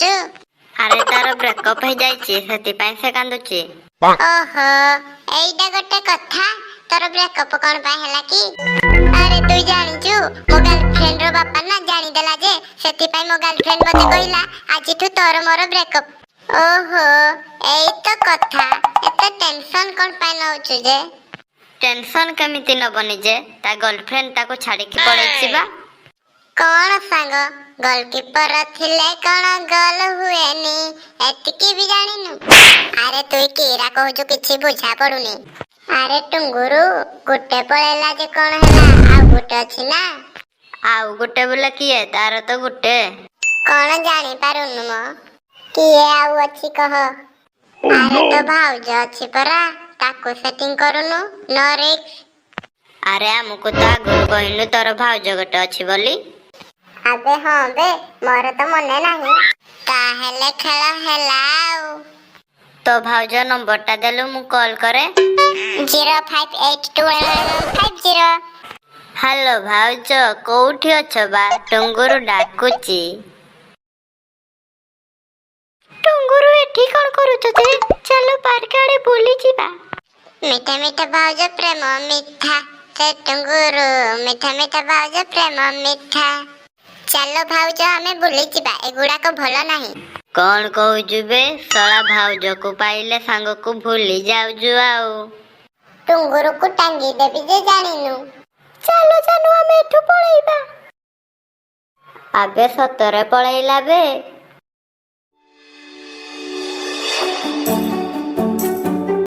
କାନ୍ଦୁଛୁ? ଆରେ ତାର ବ୍ରେକଅପ୍ ହେଇଯାଇଛି ସେଥିପାଇଁ ସେ କାନ୍ଦୁଛି। ଓହୋ ଏଇଟା ଗୋଟେ କଥା, ତୋର ବ୍ରେକଅପ୍ କଣ ପାଇଁ ହେଲା କି? ଆରେ ତୁ ଜାଣିଛୁ ମୋ ଗାର୍ଲଫ୍ରେଣ୍ଡ ର ବାପା ନା ଜାଣିଦେଲା ଯେ ସେଥିପାଇଁ ମୋ ଗାର୍ଲଫ୍ରେଣ୍ଡ ମତେ କହିଲା ଆଜିଠୁ ତୋର ମୋର ବ୍ରେକଅପ୍। ଓହୋ ଏଇ ତ କଥା, ଏତେ ଟେନସନ କଣ ପାଇଁ ନଉଛୁ ଯେ? ଟେନସନ କେମିତି ନବନି ଯେ, ତା ଗର୍ଲଫ୍ରେଣ୍ଡ ତାକୁ ଛାଡିକି ପଳେଇଛି ବା। କଣ ସାଙ୍ଗ, ଗୋଲକିପର ଥିଲେ କଣ ଗୋଲ ହୁଏନି ଏତିକି ବି ଜାଣିନୁ? ଆରେ ତୁ କିରା କହୁଛୁ କିଛି ବୁଝା ପଡୁନି। ଆରେ ଟୁଙ୍ଗୁରୁ ଗୋଟେ ପଳେଇଲା ଯେ କଣ ହେଲା, ଆଉ ଗୋଟେ ଅଛି ନା। ଆଉ ଗୋଟେ ବୋଲେ କିଏ? ତାର ତ ଗୋଟେ। କଣ ଜାଣିପାରୁନୁ ମ? କିଏ ଆଉ ଅଛି କହ? ଆରେ ତ ଭାଉଜ ଅଛି ପରା, ତାକୁ ସେଟିଂ କରୁନୁ, नो ରିସ୍କ। ଆରେ ଆମକୁ ତ ଆଗରୁ କହିଲୁ ତୋର ଭାଉଜ ଗୋଟେ ଅଛି ବୋଲି। ଆବେ ହଁ ବେ, ମୋର ତ ମନେ ନାହିଁ। ତାହେଲେ ଖେଳ ହେଲା ଆଉ। ତୋ ଭାଉଜ ନମ୍ବର ଟା ଦେଲୁ ମୁଁ କଲ୍ କରେ। 058250। ହ୍ୟାଲୋ ଭାଉଜ, କୋଉଠି ଅଛ ବା? ଟୁଙ୍ଗୁରୁ ଡାକୁଚି। ଟୁଙ୍ଗୁରୁ ଏଠି କଣ କରୁଛ ଯେ? ଚାଲ ପାର୍କ ଆଡେ ବୁଲି ଯିବା। ମିଠା ମିଠା ଭାଉଜ ପ୍ରେମ ମିଠା, ସେ ଟୁଙ୍ଗୁରୁ ମିଠା ମିଠା ଭାଉଜ ପ୍ରେମ ମିଠା। ଚାଲ ଭାଉଜ ଆମେ ବୁଲି ଯିବା, ଏଗୁଡାକ ଭଲ ନାହିଁ। କଣ କହୁଛୁ ବେ? ଶଳା ଭାଉଜକୁ ପାଇଲେ ସାଙ୍ଗକୁ ଭୁଲି ଯାଉଛୁ ଆଉ। ଟୁଙ୍ଗୁରୁକୁ ଟାଙ୍ଗି ଦେବି ଯେ ଜାଣିନୁ। ଚାଲ ଚାଲ ଆମେ ଏଠୁ ପଳେଇବା। ଆବେ ସତରେ ପଳେଇଲା ବେ।